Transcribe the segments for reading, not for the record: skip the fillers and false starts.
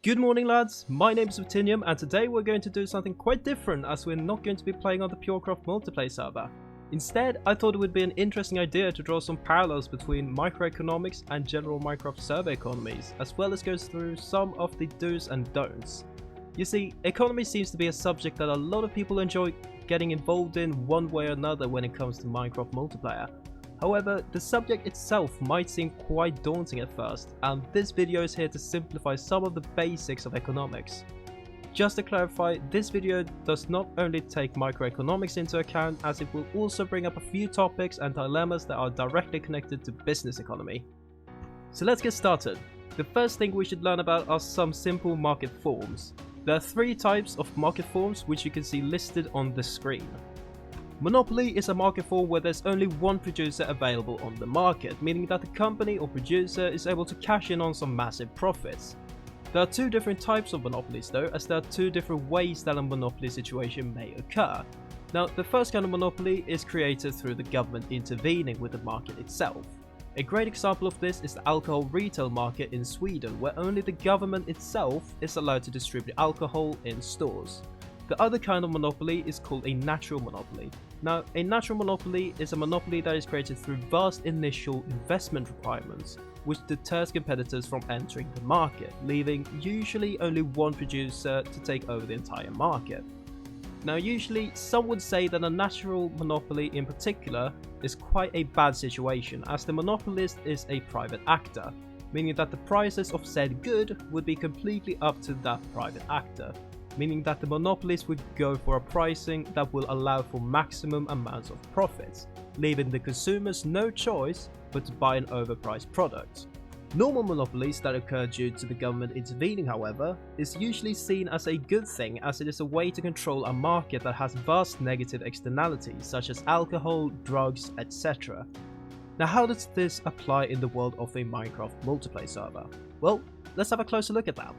Good morning lads, my name is Vatinium and today we're going to do something quite different as we're not going to be playing on the Purecraft multiplayer server. Instead, I thought it would be an interesting idea to draw some parallels between microeconomics and general Minecraft server economies, as well as go through some of the do's and don'ts. You see, economy seems to be a subject that a lot of people enjoy getting involved in one way or another when it comes to Minecraft multiplayer. However, the subject itself might seem quite daunting at first, and this video is here to simplify some of the basics of economics. Just to clarify, this video does not only take microeconomics into account, as it will also bring up a few topics and dilemmas that are directly connected to business economy. So let's get started. The first thing we should learn about are some simple market forms. There are three types of market forms which you can see listed on the screen. Monopoly is a market form where there's only one producer available on the market, meaning that the company or producer is able to cash in on some massive profits. There are two different types of monopolies though, as there are two different ways that a monopoly situation may occur. Now, the first kind of monopoly is created through the government intervening with the market itself. A great example of this is the alcohol retail market in Sweden, where only the government itself is allowed to distribute alcohol in stores. The other kind of monopoly is called a natural monopoly. Now, a natural monopoly is a monopoly that is created through vast initial investment requirements, which deters competitors from entering the market, leaving usually only one producer to take over the entire market. Now, usually some would say that a natural monopoly in particular is quite a bad situation, as the monopolist is a private actor, meaning that the prices of said good would be completely up to that private actor, meaning that the monopolist would go for a pricing that will allow for maximum amounts of profits, leaving the consumers no choice but to buy an overpriced product. Normal monopolies that occur due to the government intervening, however, is usually seen as a good thing, as it is a way to control a market that has vast negative externalities such as alcohol, drugs, etc. Now, how does this apply in the world of a Minecraft multiplayer server? Well, let's have a closer look at that.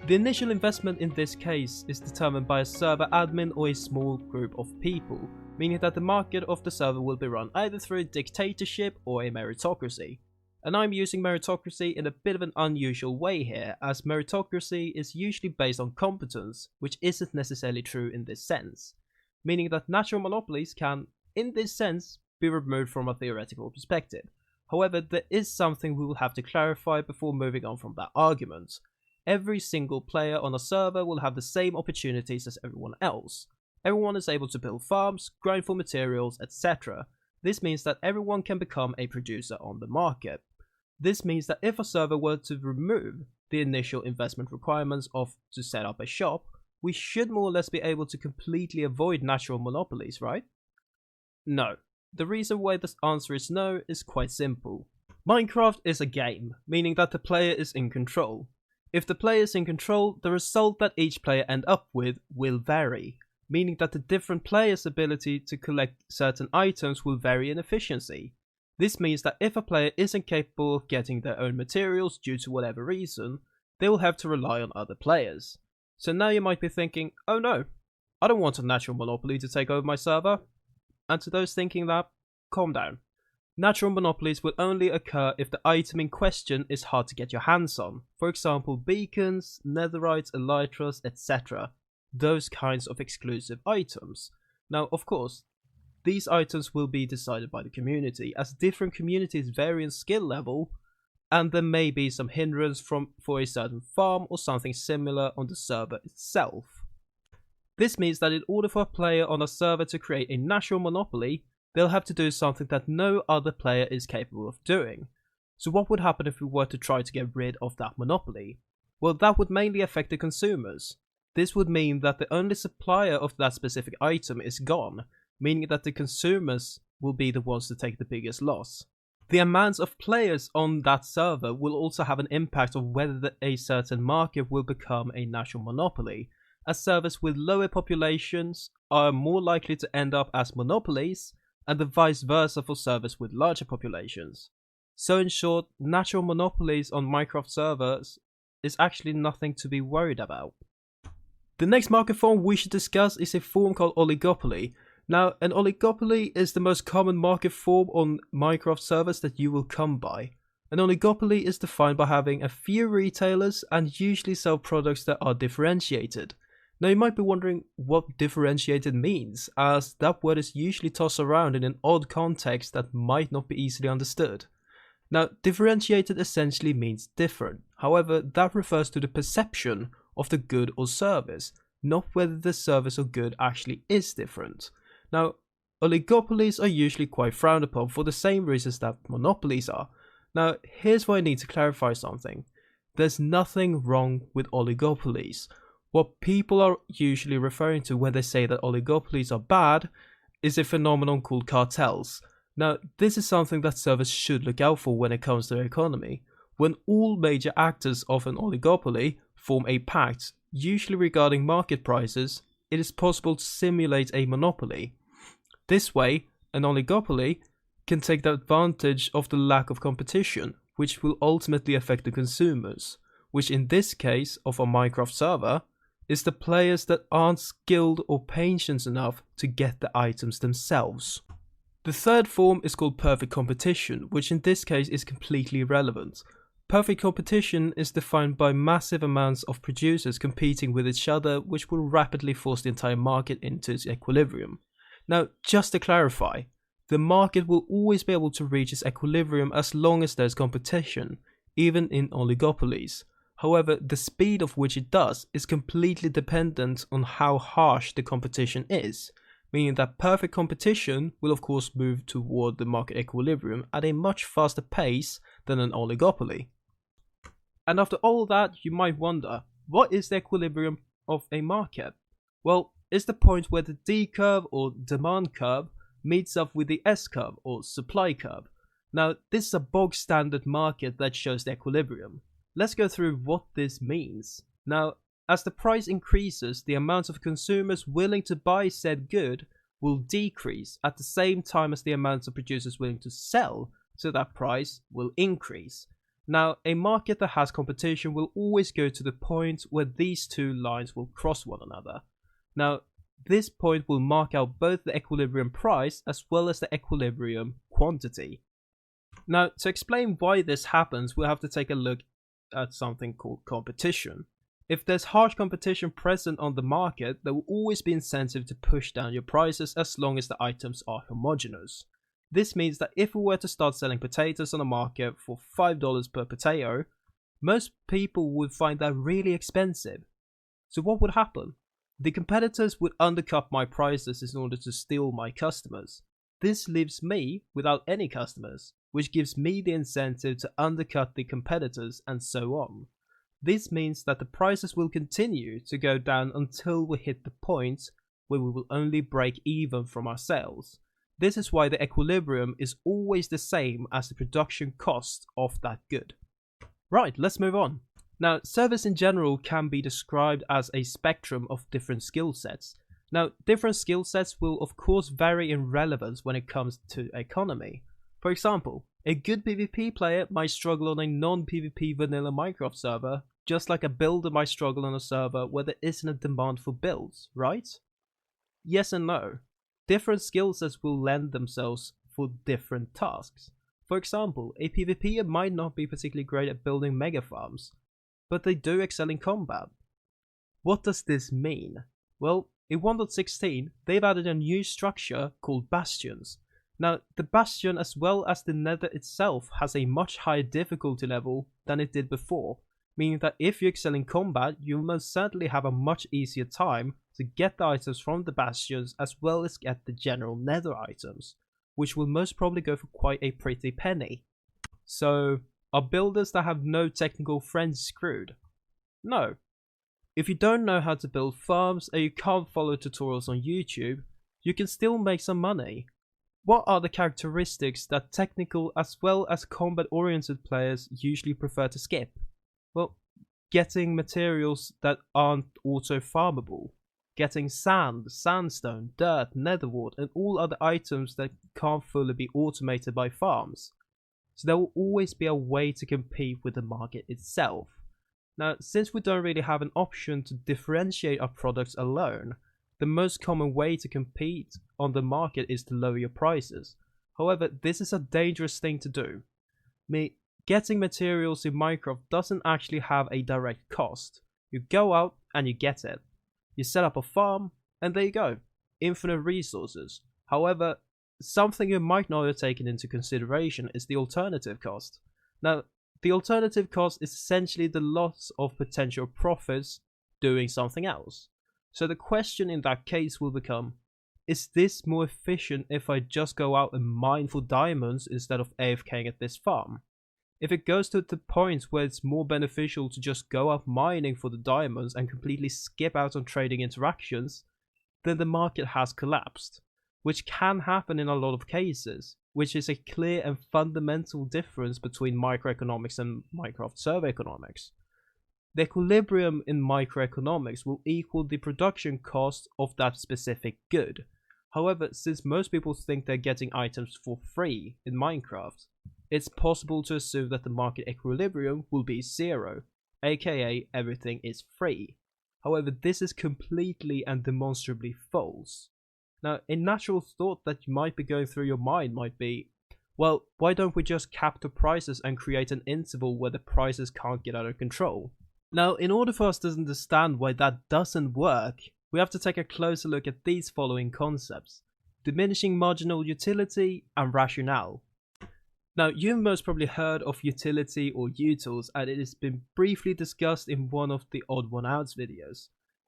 The initial investment in this case is determined by a server admin or a small group of people, meaning that the market of the server will be run either through a dictatorship or a meritocracy. And I'm using meritocracy in a bit of an unusual way here, as meritocracy is usually based on competence, which isn't necessarily true in this sense, meaning that natural monopolies can, in this sense, be removed from a theoretical perspective. However, there is something we will have to clarify before moving on from that argument. Every single player on a server will have the same opportunities as everyone else. Everyone is able to build farms, grind for materials, etc. This means that everyone can become a producer on the market. This means that if a server were to remove the initial investment requirements to set up a shop, we should more or less be able to completely avoid natural monopolies, right? No. The reason why this answer is no is quite simple. Minecraft is a game, meaning that the player is in control. If the player is in control, the result that each player end up with will vary, meaning that the different players' ability to collect certain items will vary in efficiency. This means that if a player isn't capable of getting their own materials due to whatever reason, they will have to rely on other players. So now you might be thinking, oh no, I don't want a natural monopoly to take over my server. And to those thinking that, calm down. Natural monopolies will only occur if the item in question is hard to get your hands on. For example, beacons, netherites, elytras, etc. Those kinds of exclusive items. Now, of course, these items will be decided by the community, as different communities vary in skill level, and there may be some hindrance for a certain farm or something similar on the server itself. This means that in order for a player on a server to create a natural monopoly, they'll have to do something that no other player is capable of doing. So what would happen if we were to try to get rid of that monopoly? Well, that would mainly affect the consumers. This would mean that the only supplier of that specific item is gone, meaning that the consumers will be the ones to take the biggest loss. The amount of players on that server will also have an impact on whether a certain market will become a natural monopoly, as servers with lower populations are more likely to end up as monopolies, and the vice versa for servers with larger populations. So in short, natural monopolies on Minecraft servers is actually nothing to be worried about. The next market form we should discuss is a form called oligopoly. Now, an oligopoly is the most common market form on Minecraft servers that you will come by. An oligopoly is defined by having a few retailers and usually sell products that are differentiated. Now you might be wondering what differentiated means, as that word is usually tossed around in an odd context that might not be easily understood. Now, differentiated essentially means different. However, that refers to the perception of the good or service, not whether the service or good actually is different. Now, oligopolies are usually quite frowned upon for the same reasons that monopolies are. Now, here's where I need to clarify something. There's nothing wrong with oligopolies. What people are usually referring to when they say that oligopolies are bad is a phenomenon called cartels. Now, this is something that servers should look out for when it comes to the economy. When all major actors of an oligopoly form a pact, usually regarding market prices, it is possible to simulate a monopoly. This way, an oligopoly can take the advantage of the lack of competition, which will ultimately affect the consumers, which in this case of a Minecraft server, is the players that aren't skilled or patient enough to get the items themselves. The third form is called perfect competition, which in this case is completely irrelevant. Perfect competition is defined by massive amounts of producers competing with each other, which will rapidly force the entire market into its equilibrium. Now, just to clarify, the market will always be able to reach its equilibrium as long as there's competition, even in oligopolies. However, the speed of which it does is completely dependent on how harsh the competition is, meaning that perfect competition will of course move toward the market equilibrium at a much faster pace than an oligopoly. And after all that, you might wonder, what is the equilibrium of a market? Well, it's the point where the D curve or demand curve meets up with the S curve or supply curve. Now, this is a bog standard market that shows the equilibrium. Let's go through what this means. Now, as the price increases, the amount of consumers willing to buy said good will decrease at the same time as the amount of producers willing to sell, so that price will increase. Now, a market that has competition will always go to the point where these two lines will cross one another. Now, this point will mark out both the equilibrium price as well as the equilibrium quantity. Now, to explain why this happens, we'll have to take a look at something called competition. If there's harsh competition present on the market, there will always be incentive to push down your prices as long as the items are homogeneous. This means that if we were to start selling potatoes on the market for $5 per potato, most people would find that really expensive. So what would happen? The competitors would undercut my prices in order to steal my customers. This leaves me without any customers, which gives me the incentive to undercut the competitors and so on. This means that the prices will continue to go down until we hit the point where we will only break even from our sales. This is why the equilibrium is always the same as the production cost of that good. Right, let's move on. Now, servers in general can be described as a spectrum of different skill sets. Now, different skill sets will of course vary in relevance when it comes to economy. For example, a good PvP player might struggle on a non-PvP vanilla Minecraft server, just like a builder might struggle on a server where there isn't a demand for builds, right? Yes and no. Different skill sets will lend themselves for different tasks. For example, a PvPer might not be particularly great at building mega farms, but they do excel in combat. What does this mean? Well, in 1.16, they've added a new structure called bastions. Now, the bastion as well as the nether itself has a much higher difficulty level than it did before, meaning that if you excel in combat, you'll most certainly have a much easier time to get the items from the bastions as well as get the general nether items, which will most probably go for quite a pretty penny. So, are builders that have no technical friends screwed? No. If you don't know how to build farms and you can't follow tutorials on YouTube, you can still make some money. What are the characteristics that technical as well as combat oriented players usually prefer to skip? Well, getting materials that aren't auto farmable, getting sand, sandstone, dirt, netherwort and all other items that can't fully be automated by farms. So there will always be a way to compete with the market itself. Now, since we don't really have an option to differentiate our products alone, the most common way to compete on the market is to lower your prices. However, this is a dangerous thing to do. getting materials in Minecraft doesn't actually have a direct cost. You go out and you get it. You set up a farm and there you go. Infinite resources. However, something you might not have taken into consideration is the alternative cost. Now, the alternative cost is essentially the loss of potential profits doing something else. So the question in that case will become, is this more efficient if I just go out and mine for diamonds instead of AFKing at this farm? If it goes to the point where it's more beneficial to just go out mining for the diamonds and completely skip out on trading interactions, then the market has collapsed, which can happen in a lot of cases, which is a clear and fundamental difference between microeconomics and Minecraft server economics. The equilibrium in microeconomics will equal the production cost of that specific good. However, since most people think they're getting items for free in Minecraft, it's possible to assume that the market equilibrium will be zero, aka everything is free. However, this is completely and demonstrably false. Now, a natural thought that might be going through your mind might be, well, why don't we just cap the prices and create an interval where the prices can't get out of control? Now, in order for us to understand why that doesn't work, we have to take a closer look at these following concepts: diminishing marginal utility and rationale. Now, you've most probably heard of utility or utils, and it has been briefly discussed in one of the Odd One Outs videos.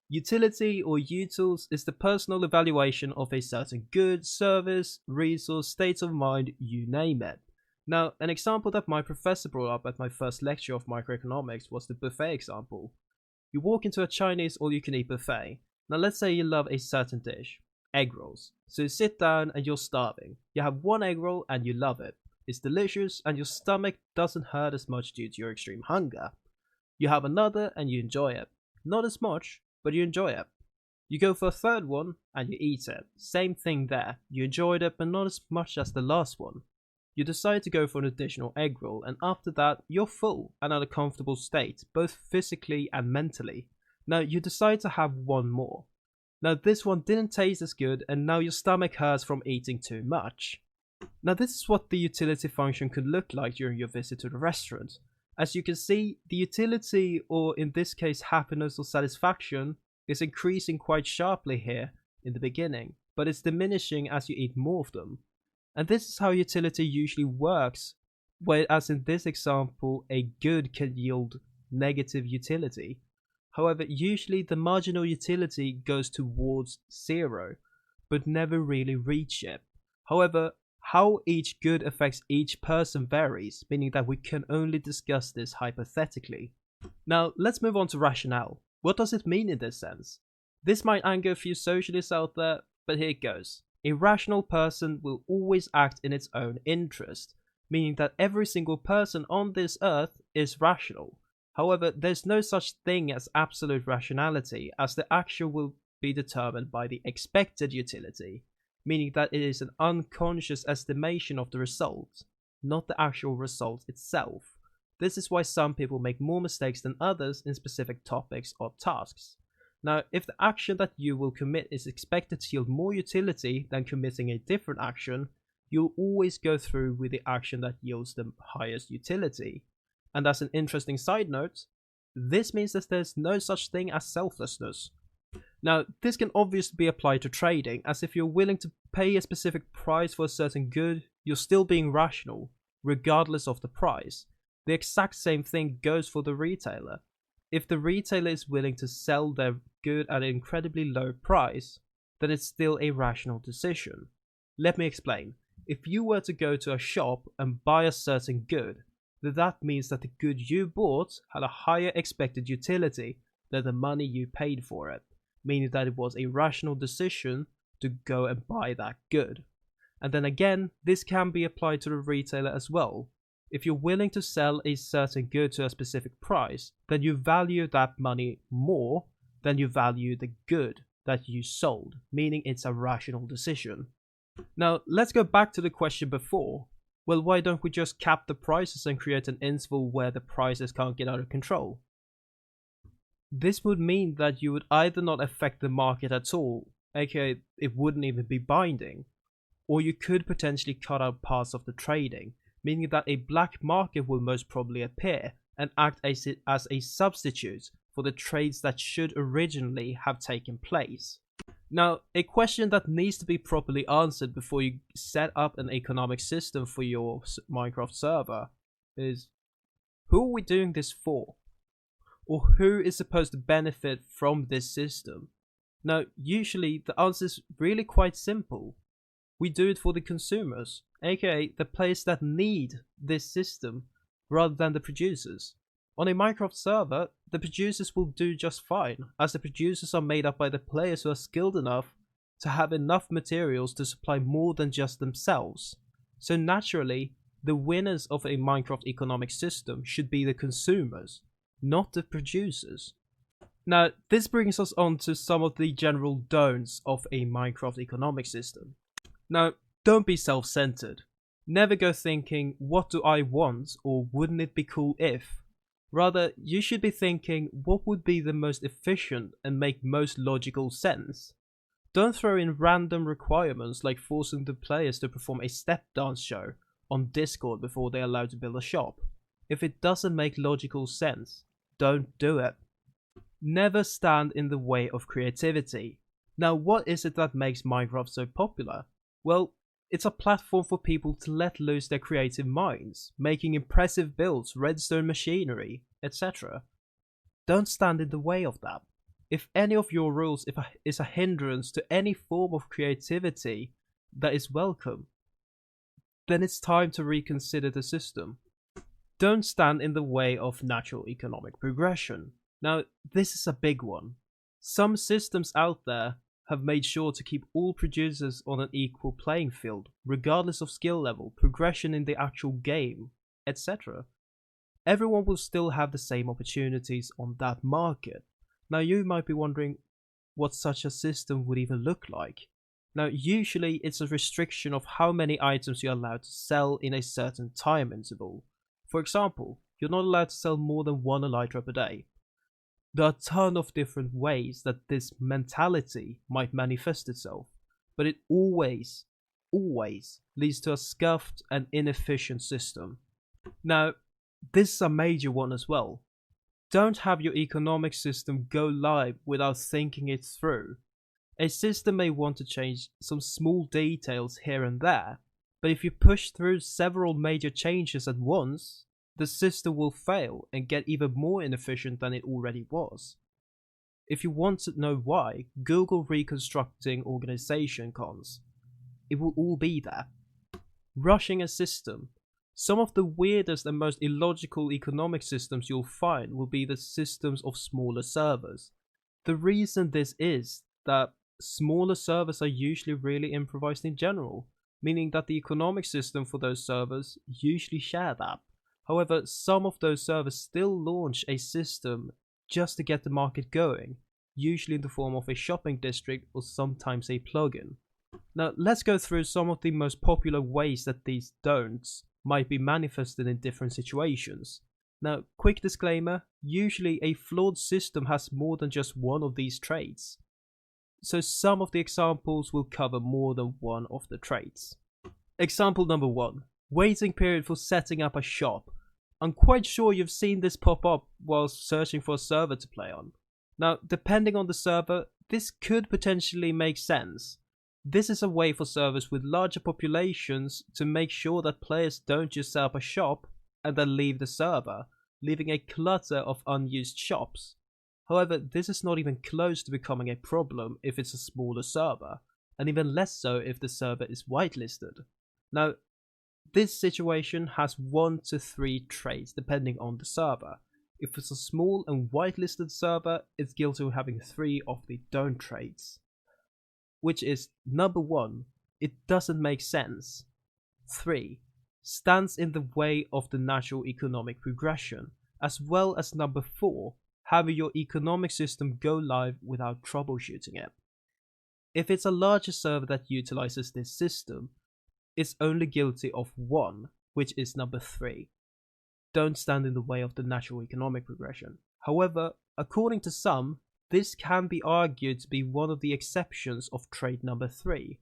Utility or utils is the personal evaluation of a certain good, service, resource, state of mind, you name it. Now, an example that my professor brought up at my first lecture of microeconomics was the buffet example. You walk into a Chinese all-you-can-eat buffet. Now let's say you love a certain dish, egg rolls. So you sit down and you're starving. You have one egg roll and you love it. It's delicious and your stomach doesn't hurt as much due to your extreme hunger. You have another and you enjoy it. Not as much, but you enjoy it. You go for a third one and you eat it. Same thing there. You enjoyed it but not as much as the last one. You decide to go for an additional egg roll, and after that you're full and at a comfortable state, both physically and mentally. Now you decide to have one more. Now this one didn't taste as good and now your stomach hurts from eating too much. Now this is what the utility function could look like during your visit to the restaurant. As you can see, the utility, or in this case happiness or satisfaction, is increasing quite sharply here in the beginning, but it's diminishing as you eat more of them. And this is how utility usually works, whereas in this example a good can yield negative utility. However, usually the marginal utility goes towards zero, but never really reach it. However, how each good affects each person varies, meaning that we can only discuss this hypothetically. Now, let's move on to rationale. What does it mean in this sense? This might anger a few socialists out there, but here it goes. A rational person will always act in its own interest, meaning that every single person on this earth is rational. However, there's no such thing as absolute rationality, as the action will be determined by the expected utility, meaning that it is an unconscious estimation of the result, not the actual result itself. This is why some people make more mistakes than others in specific topics or tasks. Now, if the action that you will commit is expected to yield more utility than committing a different action, you'll always go through with the action that yields the highest utility. And as an interesting side note, this means that there's no such thing as selflessness. Now, this can obviously be applied to trading, as if you're willing to pay a specific price for a certain good, you're still being rational, regardless of the price. The exact same thing goes for the retailer. If the retailer is willing to sell their good at an incredibly low price, then it's still a rational decision. Let me explain. If you were to go to a shop and buy a certain good, then that means that the good you bought had a higher expected utility than the money you paid for it, meaning that it was a rational decision to go and buy that good. And then again, this can be applied to the retailer as well. If you're willing to sell a certain good to a specific price, then you value that money more than you value the good that you sold, meaning it's a rational decision. Now, let's go back to the question before. Well, why don't we just cap the prices and create an interval where the prices can't get out of control? This would mean that you would either not affect the market at all, aka it wouldn't even be binding, or you could potentially cut out parts of the trading, meaning that a black market will most probably appear and act as a substitute for the trades that should originally have taken place. Now, a question that needs to be properly answered before you set up an economic system for your Minecraft server is, who are we doing this for? Or who is supposed to benefit from this system? Now, usually the answer is really quite simple. We do it for the consumers, aka the players that need this system, rather than the producers. On a Minecraft server, the producers will do just fine, as the producers are made up by the players who are skilled enough to have enough materials to supply more than just themselves. So naturally, the winners of a Minecraft economic system should be the consumers, not the producers. Now, this brings us on to some of the general don'ts of a Minecraft economic system. Now, don't be self-centered. Never go thinking, what do I want, or wouldn't it be cool if? Rather, you should be thinking, what would be the most efficient and make most logical sense? Don't throw in random requirements like forcing the players to perform a step dance show on Discord before they're allowed to build a shop. If it doesn't make logical sense, don't do it. Never stand in the way of creativity. Now, what is it that makes Minecraft so popular? Well, it's a platform for people to let loose their creative minds, making impressive builds, redstone machinery, etc. Don't stand in the way of that. If any of your rules is a hindrance to any form of creativity that is welcome, then it's time to reconsider the system. Don't stand in the way of natural economic progression. Now, this is a big one. Some systems out there have made sure to keep all producers on an equal playing field, regardless of skill level, progression in the actual game, etc. Everyone will still have the same opportunities on that market. Now, you might be wondering what such a system would even look like. Now, usually it's a restriction of how many items you're allowed to sell in a certain time interval. For example, you're not allowed to sell more than one elytra per day. There are a ton of different ways that this mentality might manifest itself, but it always leads to a scuffed and inefficient system. Now, this is a major one as well. Don't have your economic system go live without thinking it through. A system may want to change some small details here and there, but if you push through several major changes at once, the system will fail and get even more inefficient than it already was. If you want to know why, Google reconstructing organization cons. It will all be there. Rushing a system. Some of the weirdest and most illogical economic systems you'll find will be the systems of smaller servers. The reason this is that smaller servers are usually really improvised in general, meaning that the economic system for those servers usually share that. However, some of those servers still launch a system just to get the market going, usually in the form of a shopping district or sometimes a plugin. Now, let's go through some of the most popular ways that these don'ts might be manifested in different situations. Now, quick disclaimer, usually a flawed system has more than just one of these traits. So some of the examples will cover more than one of the traits. Example number 1. Waiting period for setting up a shop. I'm quite sure you've seen this pop up whilst searching for a server to play on. Now, depending on the server, this could potentially make sense. This is a way for servers with larger populations to make sure that players don't just set up a shop and then leave the server, leaving a clutter of unused shops. However, this is not even close to becoming a problem if it's a smaller server, and even less so if the server is whitelisted. Now, this situation has 1 to 3 traits depending on the server. If it's a small and whitelisted server, it's guilty of having 3 of the don't traits. Which is, number 1, it doesn't make sense. 3, stands in the way of the natural economic progression, as well as number 4, having your economic system go live without troubleshooting it. If it's a larger server that utilizes this system, it's only guilty of 1, which is number 3. Don't stand in the way of the natural economic progression. However, according to some, this can be argued to be one of the exceptions of trait number 3.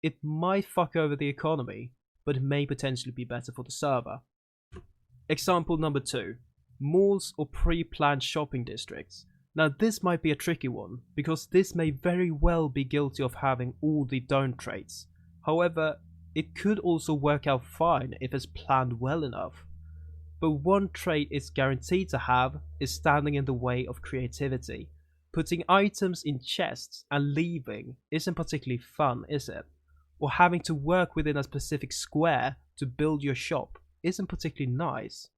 It might fuck over the economy, but it may potentially be better for the server. Example number 2. Malls or pre-planned shopping districts. Now this might be a tricky one, because this may very well be guilty of having all the don't traits. However, it could also work out fine if it's planned well enough. But one trait it's guaranteed to have is standing in the way of creativity. Putting items in chests and leaving isn't particularly fun, is it? Or having to work within a specific square to build your shop isn't particularly nice.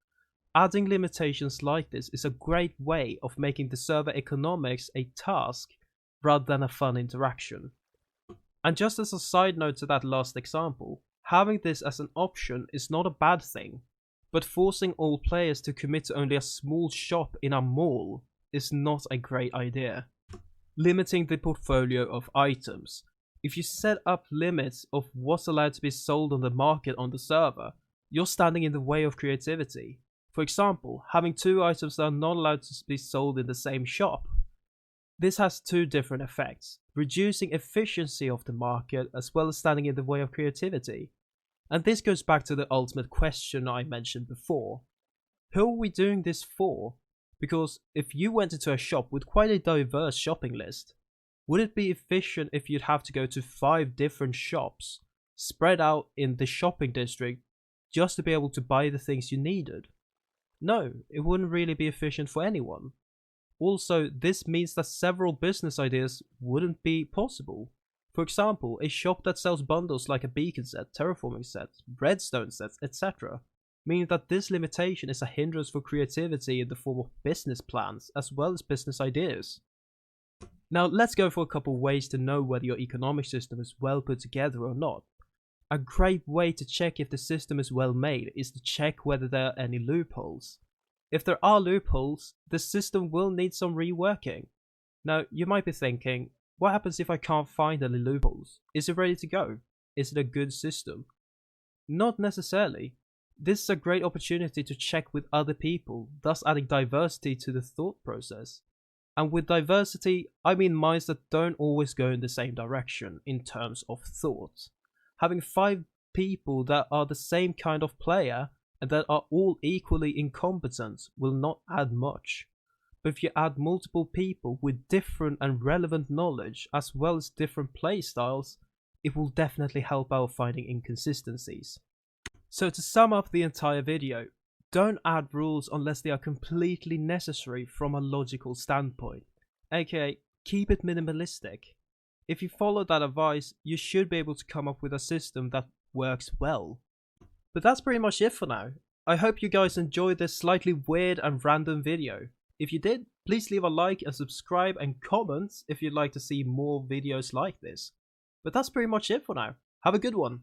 Adding limitations like this is a great way of making the server economics a task rather than a fun interaction. And just as a side note to that last example, having this as an option is not a bad thing, but forcing all players to commit to only a small shop in a mall is not a great idea. Limiting the portfolio of items. If you set up limits of what's allowed to be sold on the market on the server, you're standing in the way of creativity. For example, having 2 items that are not allowed to be sold in the same shop. This has 2 different effects, reducing efficiency of the market as well as standing in the way of creativity. And this goes back to the ultimate question I mentioned before. Who are we doing this for? Because if you went into a shop with quite a diverse shopping list, would it be efficient if you'd have to go to 5 different shops, spread out in the shopping district, just to be able to buy the things you needed? No, it wouldn't really be efficient for anyone. Also, this means that several business ideas wouldn't be possible. For example, a shop that sells bundles like a beacon set, terraforming set, redstone sets, etc. Meaning that this limitation is a hindrance for creativity in the form of business plans as well as business ideas. Now let's go for a couple ways to know whether your economic system is well put together or not. A great way to check if the system is well made is to check whether there are any loopholes. If there are loopholes, the system will need some reworking. Now you might be thinking, what happens if I can't find any loopholes? Is it ready to go? Is it a good system? Not necessarily. This is a great opportunity to check with other people, thus adding diversity to the thought process. And with diversity, I mean minds that don't always go in the same direction in terms of thought. Having 5 people that are the same kind of player and that are all equally incompetent will not add much. But if you add multiple people with different and relevant knowledge as well as different play styles, it will definitely help out finding inconsistencies. So to sum up the entire video, don't add rules unless they are completely necessary from a logical standpoint, aka keep it minimalistic. If you follow that advice, you should be able to come up with a system that works well. But that's pretty much it for now. I hope you guys enjoyed this slightly weird and random video. If you did, please leave a like and subscribe and comment if you'd like to see more videos like this. But that's pretty much it for now. Have a good one.